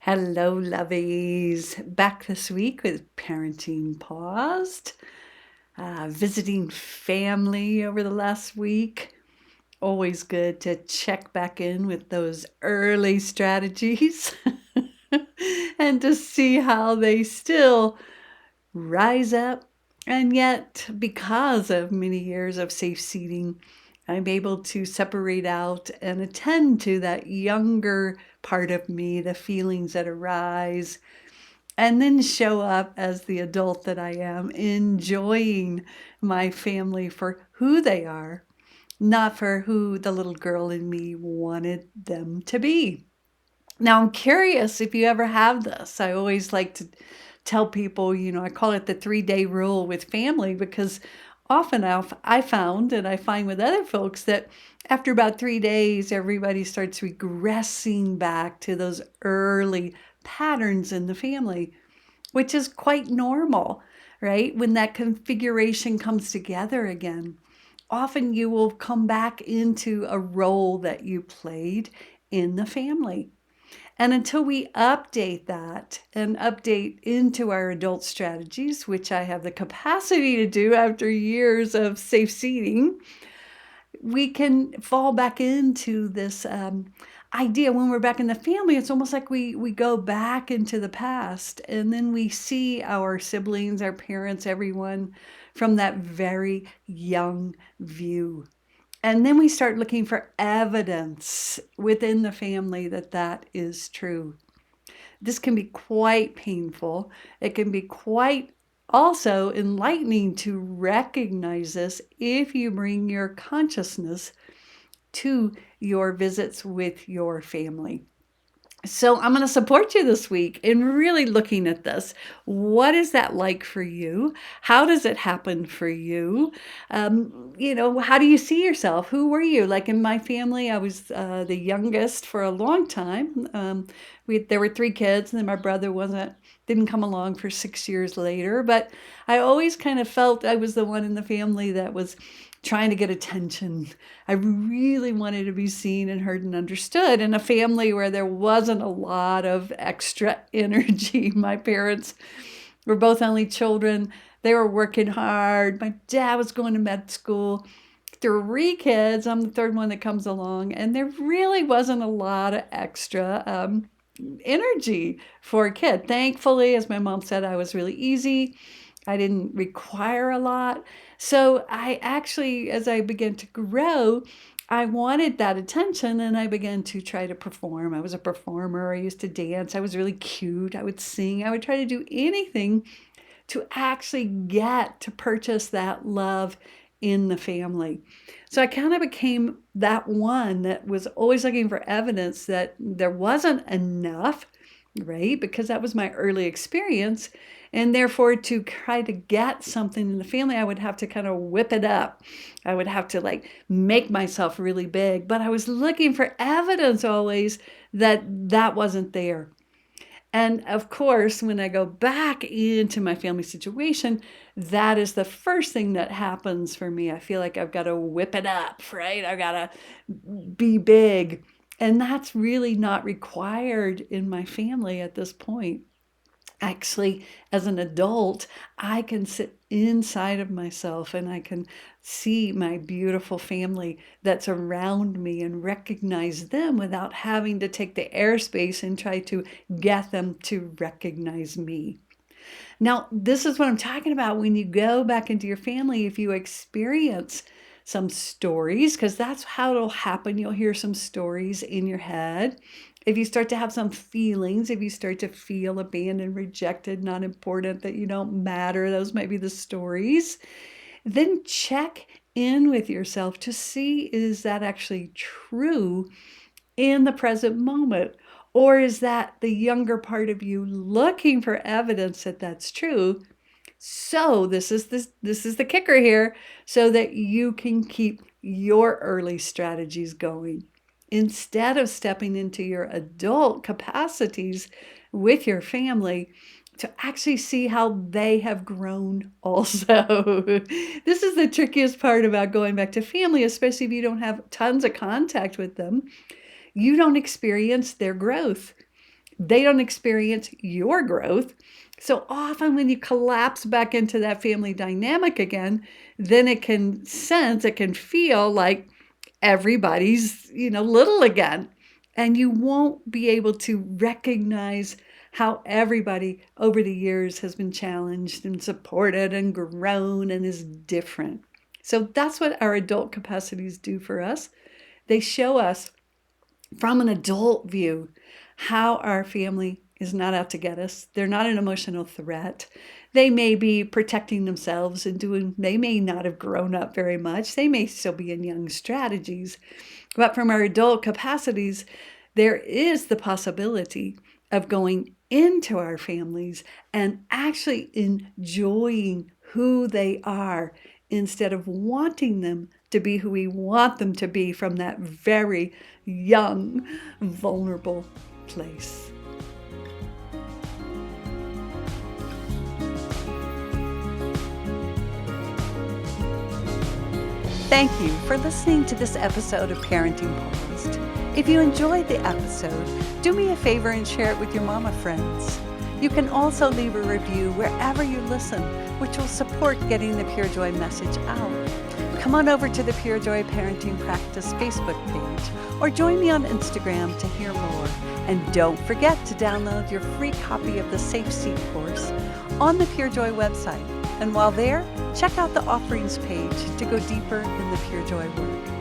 Hello, lovies. Back this week with Parenting Paused. Visiting family over the last week. Always good to check back in with those early strategies and to see how they still rise up. And yet, because of many years of safe seating, I'm able to separate out and attend to that younger part of me, the feelings that arise, and then show up as the adult that I am, enjoying my family for who they are, not for who the little girl in me wanted them to be. Now, I'm curious if you ever have this. I always like to tell people, I call it the 3-day rule with family because often I found, and I find with other folks, that after about 3 days, everybody starts regressing back to those early patterns in the family, which is quite normal, right? When that configuration comes together again, often you will come back into a role that you played in the family. And until we update that and update into our adult strategies, which I have the capacity to do after years of safe seating, we can fall back into this idea when we're back in the family. It's almost like we go back into the past and then we see our siblings, our parents, everyone from that very young view. And then we start looking for evidence within the family that that is true. This can be quite painful. It can be quite also enlightening to recognize this if you bring your consciousness to your visits with your family. So I'm going to support you this week in really looking at this. What is that like for you? How does it happen for you? How do you see yourself? Who were you? Like in my family, I was the youngest for a long time. There were 3 kids, and then my brother didn't come along for 6 years later. But I always kind of felt I was the one in the family that was trying to get attention. I really wanted to be seen and heard and understood in a family where there wasn't a lot of extra energy. My parents were both only children. They were working hard. My dad was going to med school. 3 kids. I'm the third one that comes along. And there really wasn't a lot of extra energy for a kid. Thankfully, as my mom said, I was really easy. I didn't require a lot. So I actually, as I began to grow, I wanted that attention and I began to try to perform. I was a performer. I used to dance. I was really cute. I would sing. I would try to do anything to actually get to purchase that love in the family. So I kind of became that one that was always looking for evidence that there wasn't enough, right? Because that was my early experience. And therefore, to try to get something in the family, I would have to kind of whip it up. I would have to make myself really big. But I was looking for evidence always that that wasn't there. And of course, when I go back into my family situation, that is the first thing that happens for me. I feel like I've got to whip it up, right? I've got to be big. And that's really not required in my family at this point. Actually, as an adult, I can sit inside of myself and I can see my beautiful family that's around me and recognize them without having to take the airspace and try to get them to recognize me. Now, this is what I'm talking about when you go back into your family. If you experience some stories, because that's how it'll happen, you'll hear some stories in your head. If you start to have some feelings, if you start to feel abandoned, rejected, not important, that you don't matter, those might be the stories. Then check in with yourself to see, is that actually true in the present moment? Or is that the younger part of you looking for evidence that that's true? So this is the kicker here, so that you can keep your early strategies going instead of stepping into your adult capacities with your family to actually see how they have grown also. This is the trickiest part about going back to family, especially if you don't have tons of contact with them. You don't experience their growth. They don't experience your growth. So often when you collapse back into that family dynamic again, then it can feel like everybody's, little again. And you won't be able to recognize how everybody over the years has been challenged and supported and grown and is different. So that's what our adult capacities do for us. They show us from an adult view how our family is not out to get us. They're not an emotional threat. They may be protecting themselves and they may not have grown up very much. They may still be in young strategies. But from our adult capacities, there is the possibility of going into our families and actually enjoying who they are instead of wanting them to be who we want them to be from that very young, vulnerable place. Thank you for listening to this episode of Parenting Paused. If you enjoyed the episode, do me a favor and share it with your mama friends. You can also leave a review wherever you listen, which will support getting the Purejoy message out. Come on over to the Purejoy Parenting Practice Facebook page or join me on Instagram to hear more. And don't forget to download your free copy of the Safe Seat course on the Purejoy website. And while there, check out the offerings page to go deeper in the Purejoy work.